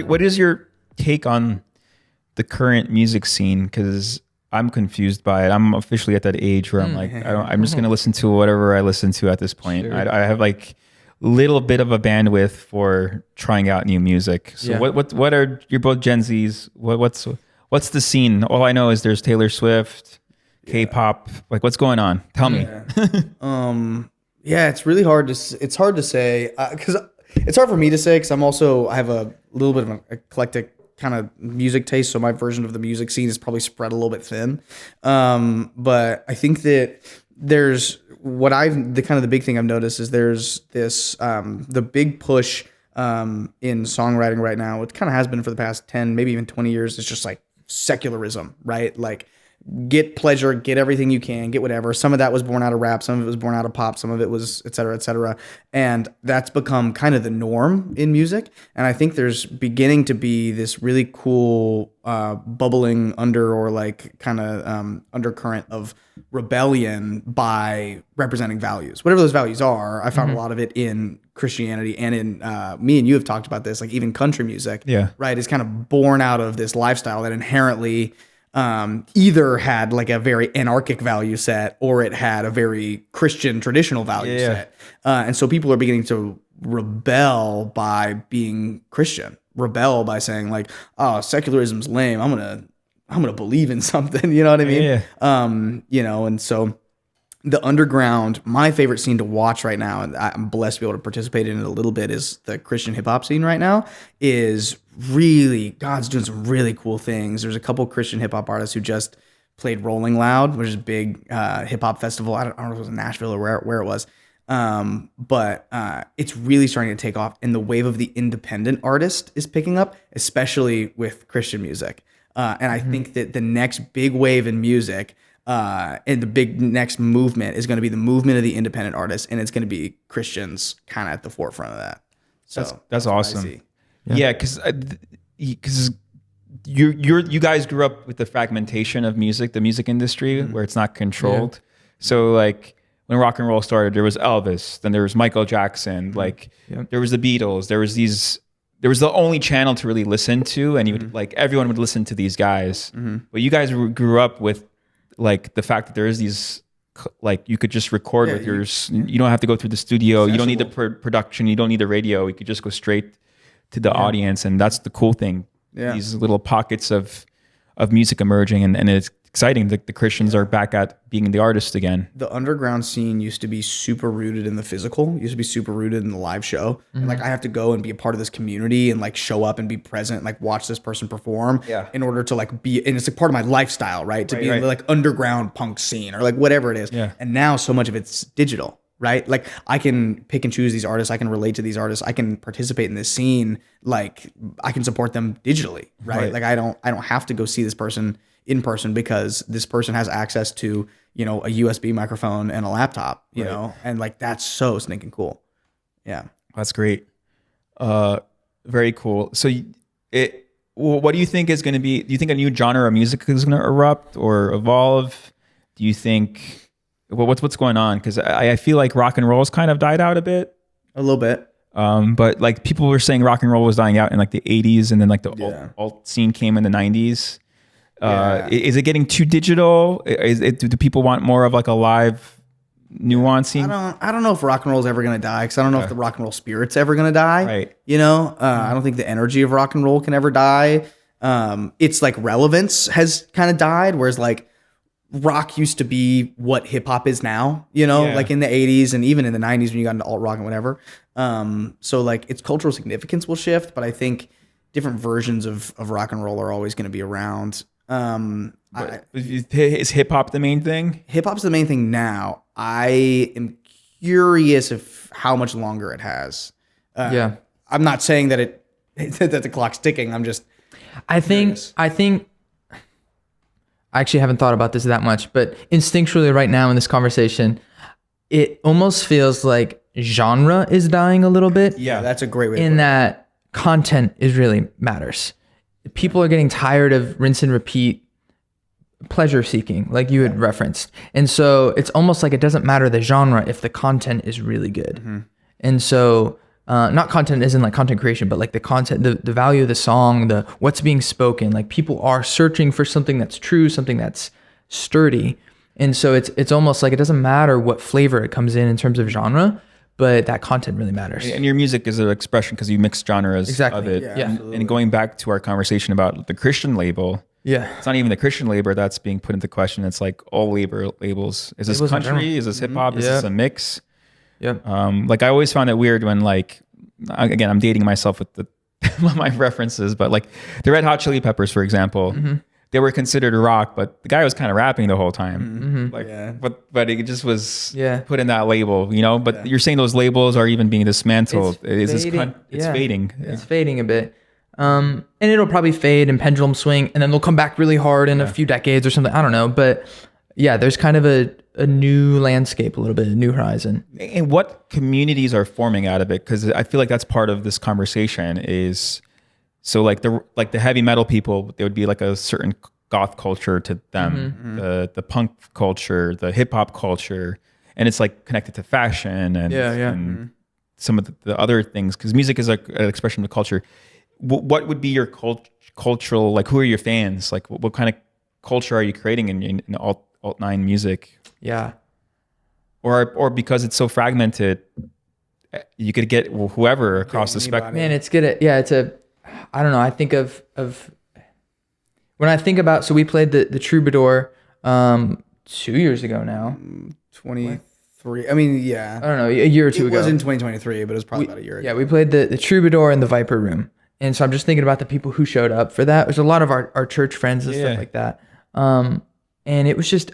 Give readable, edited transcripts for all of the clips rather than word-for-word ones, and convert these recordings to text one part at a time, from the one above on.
what is your take on the current music scene? Because I'm confused by it. I'm officially at that age where I'm like, I'm just going to listen to whatever I listen to at this point. Sure. I have like little bit of a bandwidth for trying out new music. So what are, you're both Gen Zs. What's the scene? All I know is there's Taylor Swift, K-pop. Like, what's going on? Tell me. It's really hard to say because it's hard for me to say because I have a little bit of an eclectic kind of music taste, so my version of the music scene is probably spread a little bit thin. But I think that there's the big thing I've noticed is there's this the big push in songwriting right now. It kind of has been for the past 10, maybe even 20 years. It's just like secularism, right? Like get pleasure, get everything you can, get whatever. Some of that was born out of rap, some of it was born out of pop, some of it was et cetera, et cetera. And that's become kind of the norm in music. And I think there's beginning to be this really cool bubbling under or like kind of undercurrent of rebellion by representing values. Whatever those values are, I found a lot of it in Christianity and in me and you have talked about this, like even country music, right, is kind of born out of this lifestyle that inherently either had like a very anarchic value set or it had a very Christian traditional value set. And so people are beginning to rebel by being Christian, rebel by saying like, oh, secularism's lame. I'm going to believe in something. You know what I mean? You know, and so the underground, my favorite scene to watch right now, and I'm blessed to be able to participate in it a little bit, is the Christian hip hop scene right now. Is really, God's doing some really cool things. There's a couple Christian hip hop artists who just played Rolling Loud, which is a big hip hop festival. I don't know if it was in Nashville or where it was. But it's really starting to take off, and the wave of the independent artist is picking up, especially with Christian music. And I think that the next big wave in music and the big next movement is going to be the movement of the independent artists, and it's going to be Christians kind of at the forefront of that. So that's awesome. Yeah, because you guys grew up with the fragmentation of music, the music industry, where it's not controlled. So like when rock and roll started, there was Elvis, then there was Michael Jackson, like there was the Beatles, there was the only channel to really listen to, and you would like everyone would listen to these guys. But you guys grew up with like the fact that there is these, like you could just record with yours. You don't have to go through the studio. You don't need the production. You don't need the radio. You could just go straight to the audience, and that's the cool thing. These little pockets of music emerging, and it's exciting. The Christians are back at being the artists again. The underground scene used to be super rooted in the physical, used to be super rooted in the live show. And like I have to go and be a part of this community and like show up and be present, like watch this person perform in order to like be, and it's like part of my lifestyle, right? To be in the like underground punk scene or like whatever it is. And now so much of it's digital, right? Like I can pick and choose these artists. I can relate to these artists. I can participate in this scene. Like I can support them digitally, right? Like I don't have to go see this person in person because this person has access to, you know, a USB microphone and a laptop, you know, and like that's so stinking cool. Yeah, that's great. Very cool. So what do you think is going to be? Do you think a new genre of music is going to erupt or evolve? Do you think what's going on? Because I feel like rock and roll has kind of died out a bit. A little bit. But like people were saying rock and roll was dying out in like the 80s, and then like the alt scene came in the 90s. Is it getting too digital? Do people want more of like a live nuancing? I don't know if rock and roll is ever going to die, because I don't know if the rock and roll spirit's ever going to die. Right. You know, I don't think the energy of rock and roll can ever die. It's like relevance has kind of died, whereas like rock used to be what hip hop is now, you know, like in the 80s and even in the 90s when you got into alt rock and whatever. So like its cultural significance will shift, but I think different versions of rock and roll are always going to be around. Is hip hop the main thing? Hip hop's the main thing now. I am curious if how much longer it has. I'm not saying that that the clock's ticking. I'm just. I think. I actually haven't thought about this that much, but instinctually, right now in this conversation, it almost feels like genre is dying a little bit. Yeah, that's a great way. In that content is really matters. People are getting tired of rinse and repeat pleasure seeking, like you had referenced. And so it's almost like it doesn't matter the genre if the content is really good. And so not content isn't like content creation, but like the content, the value of the song, the what's being spoken. Like people are searching for something that's true, something that's sturdy. And so it's almost like it doesn't matter what flavor it comes in terms of genre, but that content really matters. And your music is an expression because you mix genres Exactly. of it. Yeah. And going back to our conversation about the Christian label, Yeah. it's not even the Christian label that's being put into question. It's like all labels. Is this Labels in general. country? Is this hip hop? Is Yeah. this a mix? Yeah. Like I always found it weird when like, again, I'm dating myself with the my references, but like the Red Hot Chili Peppers, for example, they were considered rock, but the guy was kind of rapping the whole time. Like, but it just was put in that label, you know. But you're saying those labels are even being dismantled. It's fading. It's fading. It's fading a bit. And it'll probably fade and pendulum swing, and then they'll come back really hard in a few decades or something. I don't know, but yeah, there's kind of a new landscape, a little bit, a new horizon. And what communities are forming out of it? Because I feel like that's part of this conversation. Is so like the heavy metal people, there would be like a certain goth culture to them, the punk culture, the hip hop culture, and it's like connected to fashion and some of the other things. Because music is like an expression of the culture. What would be your cultural, like, who are your fans? Like, what kind of culture are you creating in alt-9 music? Yeah. Or because it's so fragmented, you could get whoever across the spectrum. Man, it's good. I don't know. I think of when I think about, so we played the Troubadour 2 years ago now. 23. I mean, yeah. I don't know, a year or two ago. It was in 2023, but it was probably about a year ago. Yeah, we played the Troubadour and the Viper Room. And so I'm just thinking about the people who showed up for that. There's a lot of our church friends and stuff like that. And it was just,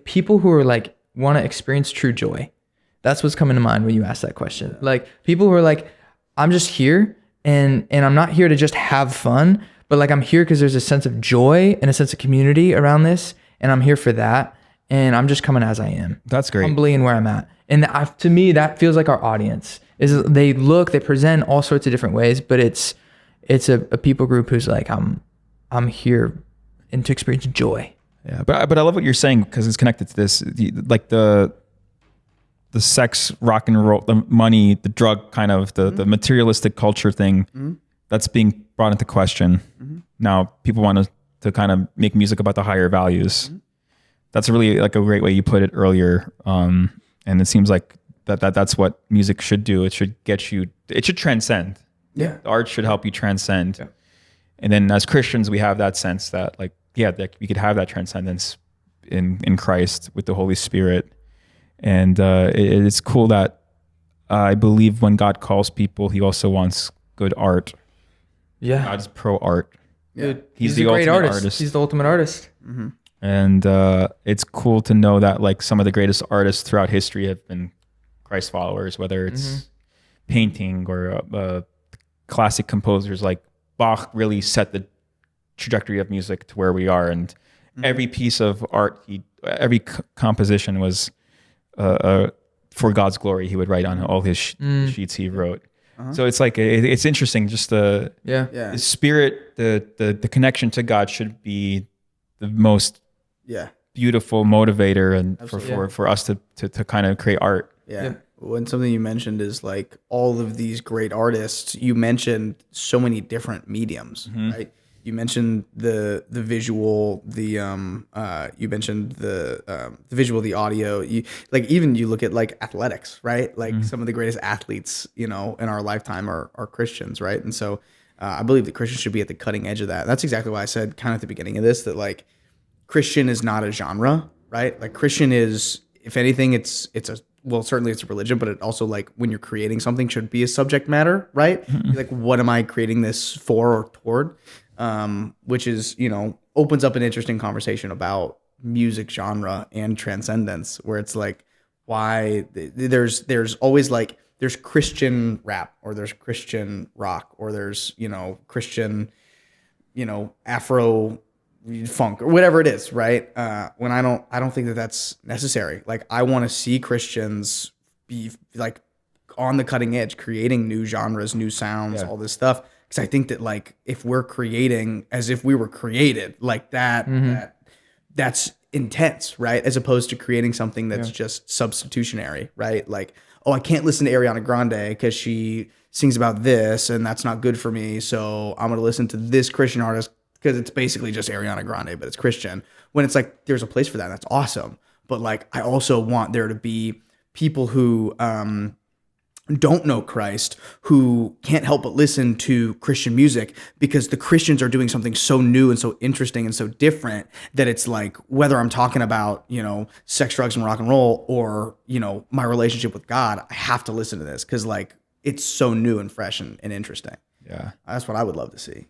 people who are like, want to experience true joy. That's what's coming to mind when you ask that question. Like people who are like, I'm just here and I'm not here to just have fun, but like I'm here because there's a sense of joy and a sense of community around this. And I'm here for that. And I'm just coming as I am. That's great. Humbly and where I'm at. And to me, that feels like our audience. Is they present all sorts of different ways, but it's a people group who's like, I'm here and to experience joy. Yeah, but I love what you're saying because it's connected to this, like the sex, rock and roll, the money, the drug kind of the materialistic culture thing that's being brought into question. Now people want to kind of make music about the higher values. That's really like a great way you put it earlier. And it seems like that's what music should do. It should it should transcend. Yeah. The art should help you transcend. Yeah. And then as Christians, we have that sense that like, that we could have that transcendence in Christ with the Holy Spirit. And it's cool that I believe when God calls people, he also wants good art. Yeah. God's pro art. Yeah. He's the the great ultimate artist. artist. He's the ultimate artist. And it's cool to know that like some of the greatest artists throughout history have been Christ followers, whether it's painting or classic composers like Bach really set the trajectory of music to where we are. And every piece of art, every composition was for God's glory. He would write on all his sheets he wrote. So it's like it's interesting. Just the spirit, the connection to God should be the most beautiful motivator and for us to kind of create art. Yeah. When something you mentioned is like all of these great artists, you mentioned so many different mediums, right? You mentioned the visual, you mentioned the visual, the audio. You look at like athletics, right? Like some of the greatest athletes, in our lifetime are Christians, right? And so I believe that Christians should be at the cutting edge of that. That's exactly why I said kind of at the beginning of this that like Christian is not a genre, right? Like Christian is, if anything, certainly it's a religion, but it also like when you're creating something should be a subject matter, right? Like, what am I creating this for or toward? Which is, opens up an interesting conversation about music genre and transcendence, where it's like, why there's always like, there's Christian rap or there's Christian rock or there's, Christian, Afro funk or whatever it is, right? When I don't think that that's necessary. Like I want to see Christians be like on the cutting edge, creating new genres, new sounds, all this stuff. Because I think that like if we're creating as if we were created like that, that's intense, right? As opposed to creating something that's just substitutionary, right? Like, oh, I can't listen to Ariana Grande because she sings about this, and that's not good for me. So I'm gonna listen to this Christian artist because it's basically just Ariana Grande, but it's Christian. When it's like there's a place for that, and that's awesome. But like I also want there to be people who don't know Christ, who can't help but listen to Christian music because the Christians are doing something so new and so interesting and so different that it's like, whether I'm talking about, you know, sex, drugs, and rock and roll, or, you know, my relationship with God, I have to listen to this because like it's so new and fresh and interesting. Yeah. That's what I would love to see.